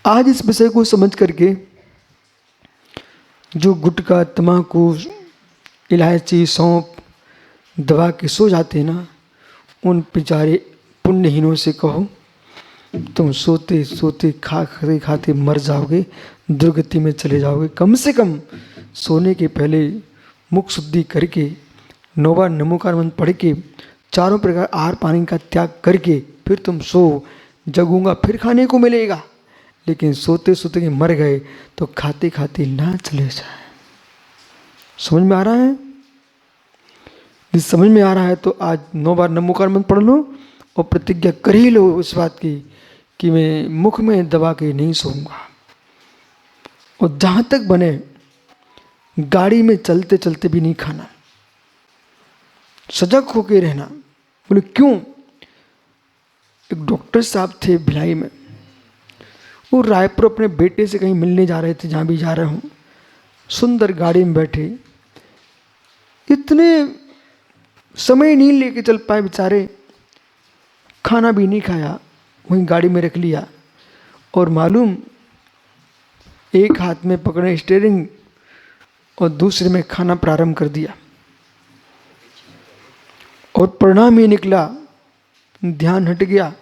आज इस विषय को समझ करके जो गुटखा, तम्बाकू, इलायची, सौंफ दबा के सो जाते हैं ना, उन बेचारे पुण्यहीनों से कहो तुम सोते सोते खाते खाते मर जाओगे, दुर्गति में चले जाओगे। कम से कम सोने के पहले मुख शुद्धि करके 9 बार नमोकार मंत्र पढ़ के चारों प्रकार आहार पानी का त्याग करके फिर तुम सो। जगूंगा फिर खाने को मिलेगा, लेकिन सोते सोते के मर गए तो खाते खाते ना चले जाए। समझ में आ रहा है? यदि समझ में आ रहा है तो आज 9 बार नमोकार मंत्र पढ़ लो और प्रतिज्ञा कर ही लो उस बात की कि मैं मुख में दबा के नहीं सोऊंगा। और जहां तक बने गाड़ी में चलते चलते भी नहीं खाना, सजग होके रहना। बोले क्यों? एक डॉक्टर साहब थे भिलाई में, वो रायपुर अपने बेटे से कहीं मिलने जा रहे थे, जहाँ भी जा रहे हूँ। सुंदर गाड़ी में बैठे, इतने समय नहीं लेके चल पाए बेचारे, खाना भी नहीं खाया, वहीं गाड़ी में रख लिया। और मालूम, एक हाथ में पकड़े स्टीयरिंग और दूसरे में खाना प्रारंभ कर दिया, और परिणाम ही निकला, ध्यान हट गया,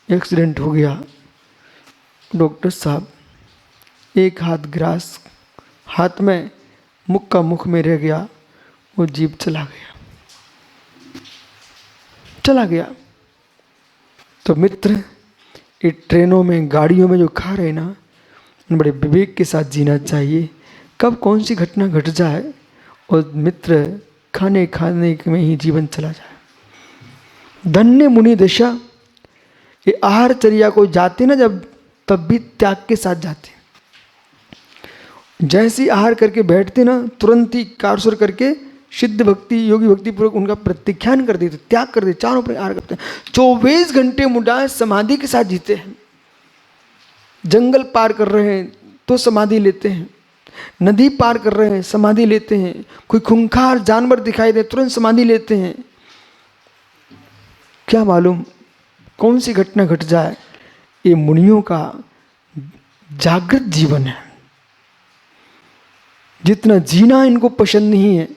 एक्सीडेंट हो गया। डॉक्टर साहब एक हाथ ग्रास हाथ में, मुख का मुख में रह गया, वो जीभ चला गया। तो मित्र, ये ट्रेनों में गाड़ियों में जो खा रहे ना, बड़े विवेक के साथ जीना चाहिए, कब कौन सी घटना घट जाए और मित्र खाने खाने में ही जीवन चला जाए। धन्य मुनि दशा। ये आहारचर्या को जाते ना जब, तब भी त्याग के साथ जाते। जैसे ही आहार करके बैठते ना, तुरंत ही कारसुर करके सिद्ध भक्ति योगी भक्ति पूर्वक उनका प्रत्याख्यान कर देते, त्याग कर देते, चारों पर आहार करते हैं। 24 घंटे मुडा समाधि के साथ जीते हैं। जंगल पार कर रहे हैं तो समाधि लेते हैं, नदी पार कर रहे हैं समाधि लेते हैं, कोई खूंखार जानवर दिखाई दे तुरंत समाधि लेते हैं। क्या मालूम कौन सी घटना घट जाए। ये मुनियों का जागृत जीवन है। जितना जीना इनको पसंद नहीं है,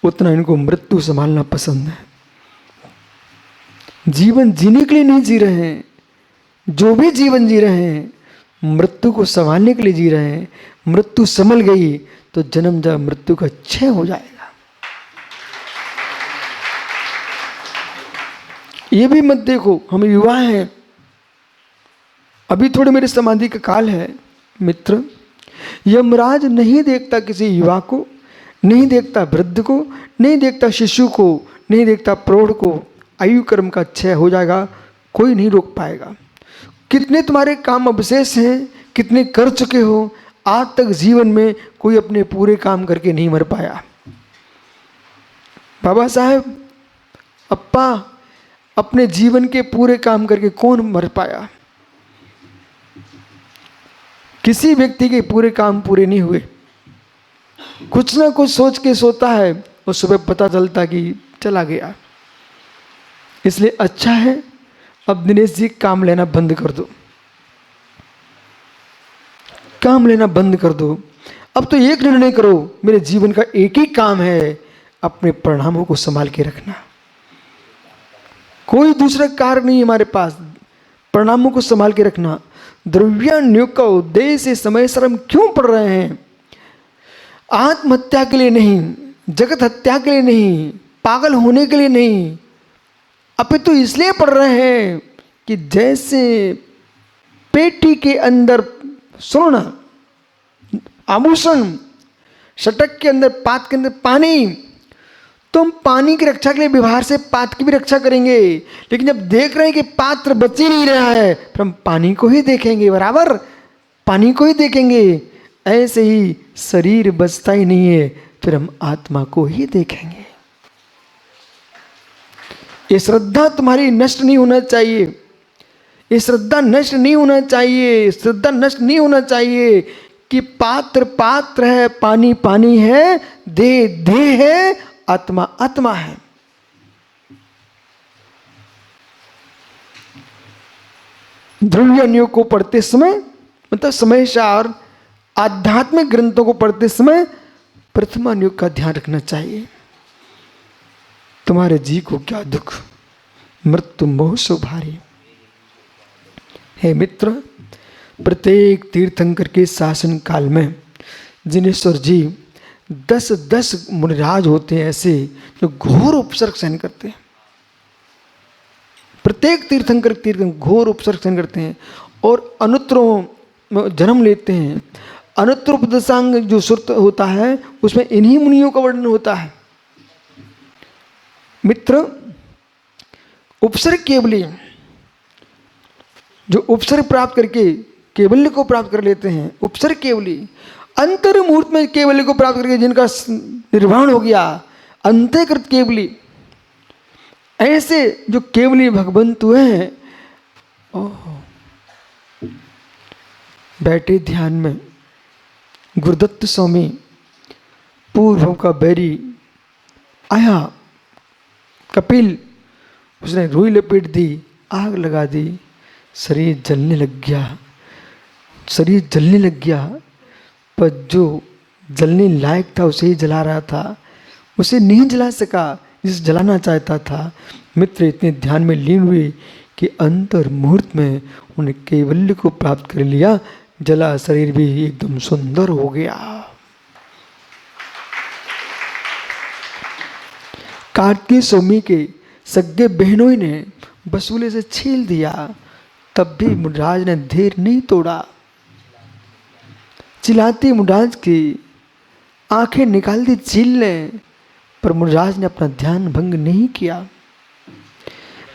उतना इनको मृत्यु संभालना पसंद है। जीवन जीने के लिए नहीं जी रहे हैं, जो भी जीवन जी रहे हैं मृत्यु को संभालने के लिए जी रहे हैं। मृत्यु संभल गई तो जन्म जब मृत्यु का क्षय हो जाएगा। ये भी मत देखो, हम युवा हैं, अभी थोड़े मेरे समाधि का काल है। मित्र, यमराज नहीं देखता किसी युवा को, नहीं देखता वृद्ध को, नहीं देखता शिशु को, नहीं देखता प्रौढ़ को। आयु कर्म का क्षय हो जाएगा, कोई नहीं रोक पाएगा। कितने तुम्हारे काम अवशेष हैं, कितने कर चुके हो, आज तक जीवन में कोई अपने पूरे काम करके नहीं मर पाया। बाबा साहेब, अप्पा, अपने जीवन के पूरे काम करके कौन मर पाया? किसी व्यक्ति के पूरे काम पूरे नहीं हुए। कुछ ना कुछ सोच के सोता है और सुबह पता चलता कि चला गया। इसलिए अच्छा है अब दिनेश जी काम लेना बंद कर दो, काम लेना बंद कर दो। अब तो एक निर्णय करो, मेरे जीवन का एक ही काम है, अपने परिणामों को संभाल के रखना। कोई दूसरा कार्य नहीं हमारे पास, परिणामों को संभाल के रखना। द्रव्यान्योग का उद्देश्य समय श्रम क्यों पड़ रहे हैं? आत्महत्या के लिए नहीं, जगत हत्या के लिए नहीं, पागल होने के लिए नहीं, अपितु इसलिए पढ़ रहे हैं कि जैसे पेटी के अंदर, सुनो ना, आभूषण, शटक के अंदर, पात के अंदर पानी, तो हम पानी की रक्षा के लिए व्यवहार से पात की भी रक्षा करेंगे। लेकिन जब देख रहे हैं कि पात्र बच ही नहीं रहा है, फिर हम पानी को ही देखेंगे, बराबर पानी को ही देखेंगे। ऐसे ही शरीर बचता ही नहीं है, फिर हम आत्मा को ही देखेंगे। ये श्रद्धा तुम्हारी नष्ट नहीं होना चाहिए, ये श्रद्धा नष्ट नहीं होना चाहिए, श्रद्धा नष्ट नहीं होना चाहिए कि पात्र पात्र है, पानी पानी है, देह देह है, आत्मा आत्मा है। ध्रुवीय योग को पढ़ते समय मतलब समयसार आध्यात्मिक ग्रंथों को पढ़ते समय प्रथमा योग का ध्यान रखना चाहिए। तुम्हारे जी को क्या दुख, मृत्यु मोह सो भारी। हे मित्र, प्रत्येक तीर्थंकर के शासन काल में जिनेश्वर जी 10 मुनिराज होते हैं ऐसे जो घोर उपसर्ग सहन करते हैं। प्रत्येक तीर्थंकर घोर उपसर्ग सहन करते हैं और अनुत्तरों में जन्म लेते हैं। अनुत्तरोपदेशांग जो सुरत होता है उसमें इन्हीं मुनियों का वर्णन होता है। मित्र, उपसर्ग केवली जो उपसर्ग प्राप्त करके केवल्य को प्राप्त कर लेते हैं, उपसर्ग केवली अंतर मुहूर्त में केवल्य को प्राप्त करके जिनका निर्वाण हो गया, अंतःकृत केवली, ऐसे जो केवली भगवंत हैं, बैठे ध्यान में। गुरुदत्त स्वामी पूर्व का बैरी आया, कपिल, उसने रुई लपेट दी, आग लगा दी, शरीर जलने लग गया, शरीर जलने लग गया। पर जो जलने लायक था उसे ही जला रहा था, उसे नहीं जला सका जिसे जलाना चाहता था। मित्र इतने ध्यान में लीन हुए कि अंतर मुहूर्त में उन्हें कैवल्य को प्राप्त कर लिया, जला शरीर भी एकदम सुंदर हो गया। कार्तिक स्वामी के सगे बहनों ने बसूले से छील दिया, तब भी मुनिराज ने धीर नहीं तोड़ा। चिल्लाती मुनिराज की आंखें निकाल दी चील ने, पर मुनिराज ने अपना ध्यान भंग नहीं किया।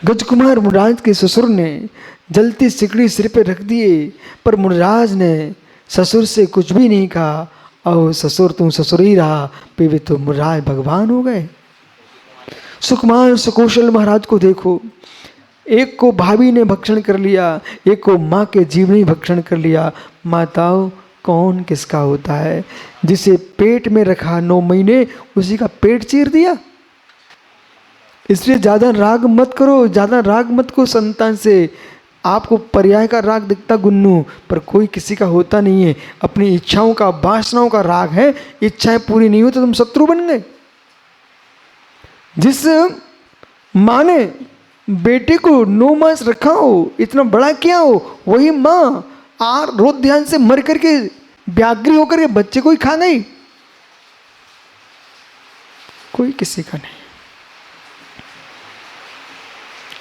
गजकुमार मुनिराज के ससुर ने जलती सिकड़ी सिर पे रख दिए, पर मुनिराज ने ससुर से कुछ भी नहीं कहा। और ससुर तुम ससुर ही रहा, पे तो मुनिराज भगवान हो गए। सुकुमार सुकौशल महाराज को देखो, एक को भाभी ने भक्षण कर लिया, एक को माँ के जीव ने भक्षण कर लिया। माताओं, कौन किसका होता है? जिसे पेट में रखा 9 महीने उसी का पेट चीर दिया। इसलिए ज़्यादा राग मत करो, ज़्यादा राग मत करो संतान से। आपको पर्याय का राग दिखता गुन्नू, पर कोई किसी का होता नहीं है। अपनी इच्छाओं का, वासनाओं का राग है। इच्छाएं पूरी नहीं हो तो तुम शत्रु बन गए। जिस माँ ने बेटे को 9 मास रखा हो, इतना बड़ा किया हो, वही माँ रोज ध्यान से मर करके व्याग्री होकर के बच्चे को ही खा गई। कोई किसी का नहीं।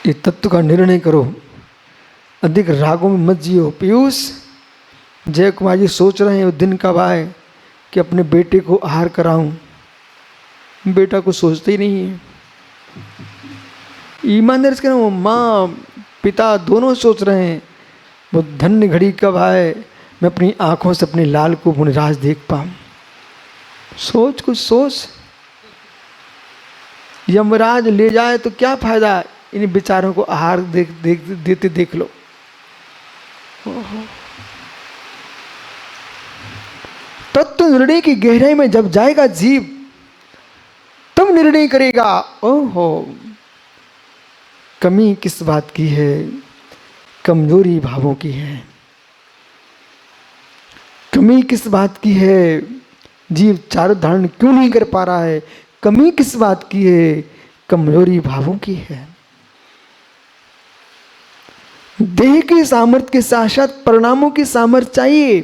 ये तत्व का निर्णय करो, अधिक रागों में मत जियो। पीयूष, जय कुमार जी सोच रहे हैं वो दिन कब आए कि अपने बेटे को आहार कराऊं। बेटा को सोचते ही नहीं है। ईमानदारी से कहना, माँ पिता दोनों सोच रहे हैं वो धन्य घड़ी कब आए मैं अपनी आंखों से अपने लाल को मुनिराज देख पाऊं। सोच, कुछ सोच। यमराज ले जाए तो क्या फायदा, इन बेचारों को आहार देते देख लो। तत्व निर्णय की गहराई में जब जाएगा जीव, तब निर्णय करेगा। ओहो, कमी किस बात की है? कमजोरी भावों की है। कमी किस बात की है? जीव चार धारण क्यों नहीं कर पा रहा है? कमी किस बात की है? कमजोरी भावों की है। देह के सामर्थ्य के साथ साथ परिणामों की सामर्थ्य चाहिए।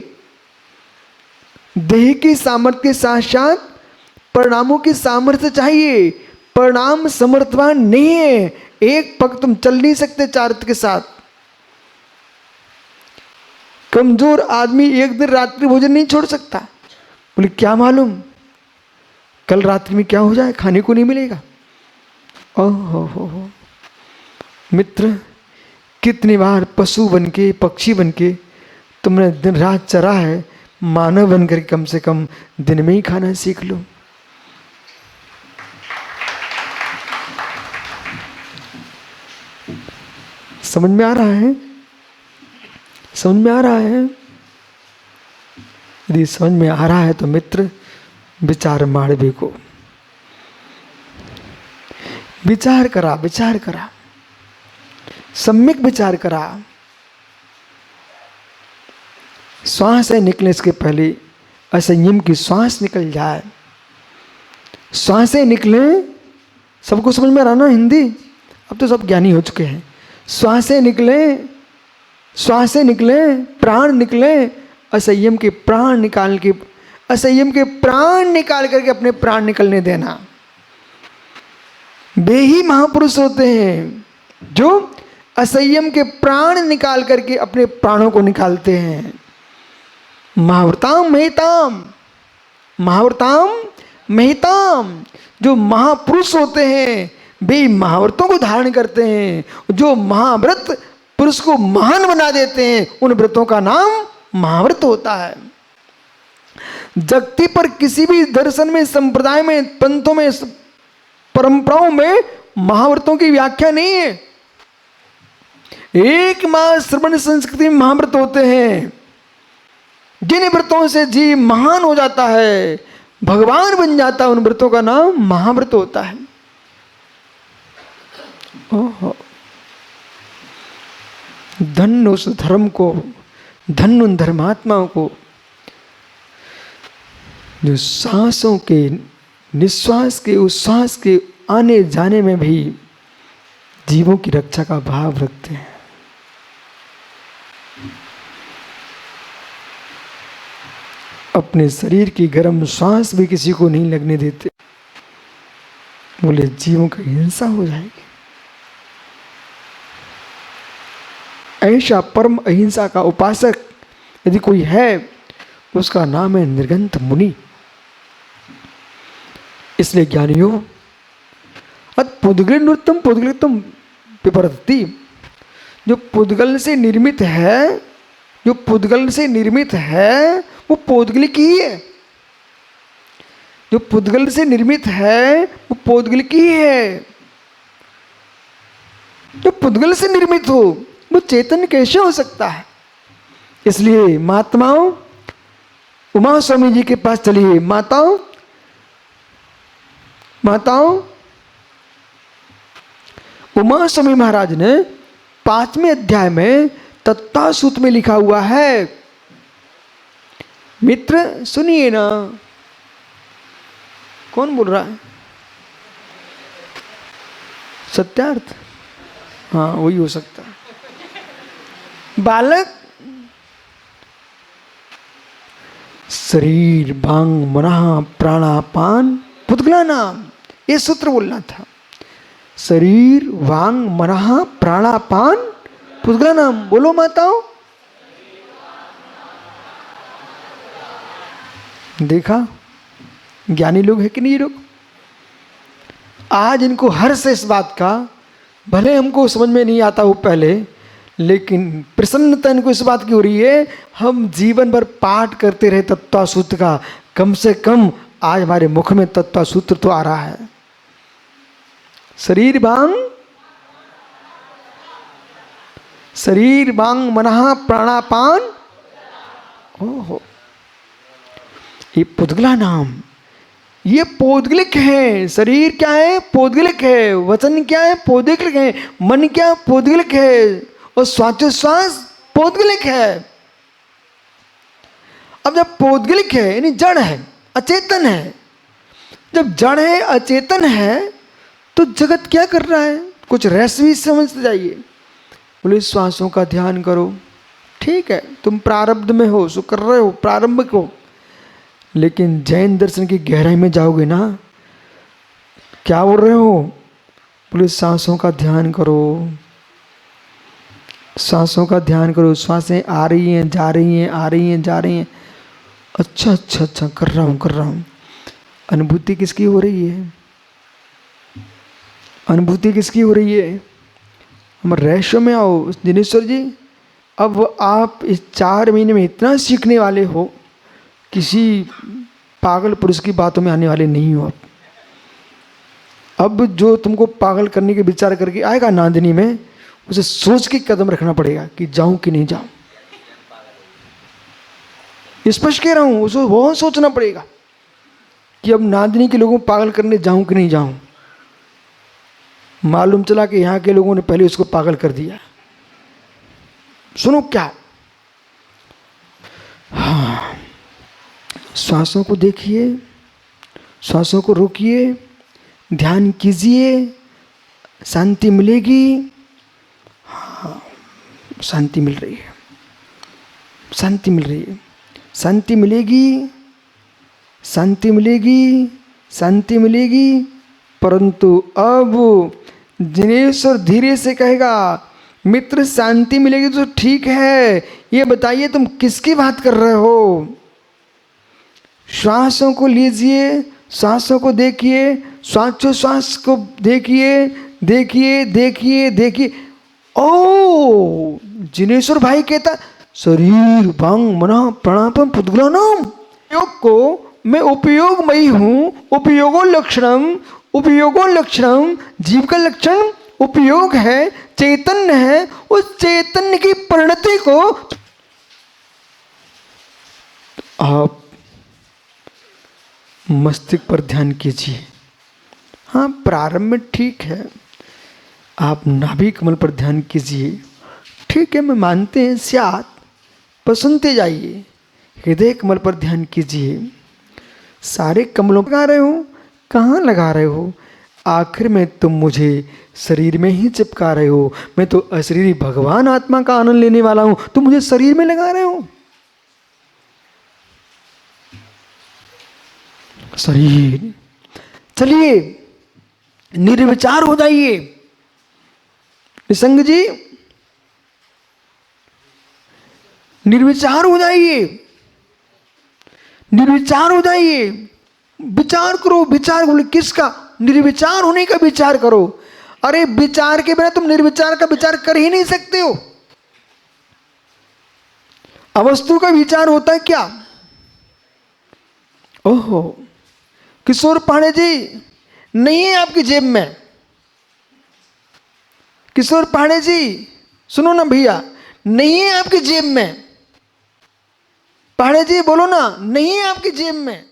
देह के सामर्थ्य के साथ साथ परिणामों की सामर्थ्य चाहिए। परिणाम समर्थवान नहीं है, एक पग तुम चल नहीं सकते चारित्र के साथ। कमजोर आदमी एक दिन रात्रि भोजन नहीं छोड़ सकता। बोले क्या मालूम कल रात्रि में क्या हो जाए, खाने को नहीं मिलेगा। ओहो हो मित्र, कितनी बार पशु बनके, पक्षी बनके तुमने दिन रात चरा है, मानव बनकर कम से कम दिन में ही खाना सीख लो। समझ में आ रहा है? समझ में आ रहा है? यदि समझ में आ रहा है तो मित्र विचार माड़वे को विचार करा, विचार करा, सम्यक विचार करा। श्वास है निकले इसके पहले असंयम की श्वास निकल जाए। श्वासें निकले, सबको समझ में आ रहा ना हिंदी? अब तो सब ज्ञानी हो चुके हैं। श्वासें निकले, श्वासें निकले, प्राण निकले, असंयम के प्राण निकाल के, असंयम के प्राण निकाल करके अपने प्राण निकलने देना। वे ही महापुरुष होते हैं जो असंयम के प्राण निकाल करके अपने प्राणों को निकालते हैं। महाव्रताम महिताम, महाव्रताम महिताम, जो महापुरुष होते हैं वे महाव्रतों को धारण करते हैं। जो महाव्रत पुरुष को महान बना देते हैं उन व्रतों का नाम महाव्रत होता है। जगती पर किसी भी दर्शन में, संप्रदाय में, पंथों में, परंपराओं में महाव्रतों की व्याख्या नहीं है। एकमात्र श्रवण संस्कृति में महाव्रत होते हैं। जिन व्रतों से जीव महान हो जाता है, भगवान बन जाता है, उन व्रतों का नाम महाव्रत होता है। ओहो, धन्य उस धर्म को, धन्य उन धर्मात्माओं को जो सांसों के, निश्वास के, उच्छ्वास के आने जाने में भी जीवों की रक्षा का भाव रखते हैं। अपने शरीर की गर्म सांस भी किसी को नहीं लगने देते, बोले जीवों की हिंसा हो जाएगी। ऐसा परम अहिंसा का उपासक यदि कोई है, उसका नाम है निर्गंथ मुनि। इसलिए ज्ञानियों, पुद्गल नृत्यम पुद्गलितम विपरति, जो पुद्गल से निर्मित है, जो पुद्गल से निर्मित है वो पौद्गलिक ही है। जो पुद्गल से निर्मित है वो पौद्गलिक ही है। जो पुद्गल से निर्मित हो वो चेतन कैसे हो सकता है? इसलिए महात्माओं, उमा स्वामी जी के पास चलिए। माताओं, माताओं, उमा स्वामी महाराज ने 5वें अध्याय में तत्तासूत में लिखा हुआ है। मित्र सुनिए ना, कौन बोल रहा है? सत्यार्थ, हाँ वही हो सकता है। बालक, शरीर भांग मनः प्राणापान पुद्गला नाम, ये सूत्र बोलना था। शरीर वांग मनः प्राणापान पुद्गला नाम। बोलो माताओं। देखा ज्ञानी लोग है कि नहीं ये लोग? आज इनको हर्ष है इस बात का, भले हमको समझ में नहीं आता वो पहले, लेकिन प्रसन्नता इनको इस बात की हो रही है, हम जीवन भर पाठ करते रहे तत्वासूत्र का, कम से कम आज हमारे मुख में तत्वासूत्र तो आ रहा है। शरीर भांग, शरीर भांग मनः प्राणापान, ओहो, ये पुद्गला नाम, ये पौद्गलिक है। शरीर क्या है? पौद्गलिक है। वचन क्या है? पौद्गलिक है। मन क्या? पौद्गलिक है। और श्वासोच्छ्वास पौद्गलिक है। अब जब पौद्गलिक है यानी जड़ है, अचेतन है, जब जड़ है, अचेतन है, तो जगत क्या कर रहा है? कुछ रहस्य भी समझते जाइए। बोले श्वासों का ध्यान करो, ठीक है, तुम प्रारब्ध में हो, सो कर रहे हो, प्रारंभिक हो, लेकिन जैन दर्शन की गहराई में जाओगे ना, क्या बोल रहे हो? बोले सांसों का ध्यान करो, सांसों का ध्यान करो, सांसें आ रही हैं, जा रही हैं, आ रही हैं, जा रही हैं। अच्छा अच्छा अच्छा, कर रहा हूँ, कर रहा हूँ। अनुभूति किसकी हो रही है? अनुभूति किसकी हो रही है? हम रहस्य में आओ दिनेश्वर जी। अब आप इस 4 महीने में इतना सीखने वाले हो, किसी पागल पुरुष की बातों में आने वाले नहीं हो। अब जो तुमको पागल करने के विचार करके आएगा नांदनी में, उसे सोच के कदम रखना पड़ेगा कि जाऊं कि नहीं जाऊं। स्पष्ट कह रहा हूं, उसे बहुत सोचना पड़ेगा कि अब नांदनी के लोगों को पागल करने जाऊं कि नहीं जाऊं। मालूम चला कि यहाँ के लोगों ने पहले उसको पागल कर दिया। सुनो क्या, हाँ, श्वासों को देखिए, श्वासों को रोकिए, ध्यान कीजिए, शांति मिलेगी। हाँ, शांति मिल रही है, शांति मिल रही है, शांति मिलेगी, शांति मिलेगी, शांति मिलेगी। परंतु अब जिनेश्वर धीरे से कहेगा, मित्र शांति मिलेगी तो ठीक है, ये बताइए तुम किसकी बात कर रहे हो? श्वासों को लीजिए, श्वासों को देखिए, श्वास को देखिए, देखिए देखिए देखिए। ओ, जिनेश्वर भाई कहता, शरीर वांग मन प्राणापम पुद्गलानाम, योग को मैं उपयोगमयी हूँ, उपयोगो लक्षणम, जीव का लक्षण उपयोग है, चैतन्य है। उस चैतन्य की परिणति को आप मस्तिष्क पर ध्यान कीजिए। हाँ, प्रारंभ में ठीक है, आप नाभि कमल पर ध्यान कीजिए, ठीक है, मैं मानते हैं स्यात्, पर सुनते जाइए। हृदय कमल पर ध्यान कीजिए। सारे कमलों लगा रहे हो, कहाँ लगा रहे हो? आखिर में तुम मुझे शरीर में ही चिपका रहे हो। मैं तो अशरीरी भगवान आत्मा का आनंद लेने वाला हूं, तुम मुझे शरीर में लगा रहे हो। शरीर, चलिए निर्विचार हो जाइए। निसंग जी, निर्विचार हो जाइए, निर्विचार हो जाइए। विचार करो, विचार बोले किसका? निर्विचार होने का विचार करो। अरे विचार के बिना तुम निर्विचार का विचार कर ही नहीं सकते हो। अवस्तु का विचार होता है क्या? ओहो, किशोर पांडे जी नहीं है आपकी जेब में। किशोर पांडे जी सुनो ना भैया, नहीं है आपकी जेब में। पांडे जी बोलो ना, नहीं है आपकी जेब में।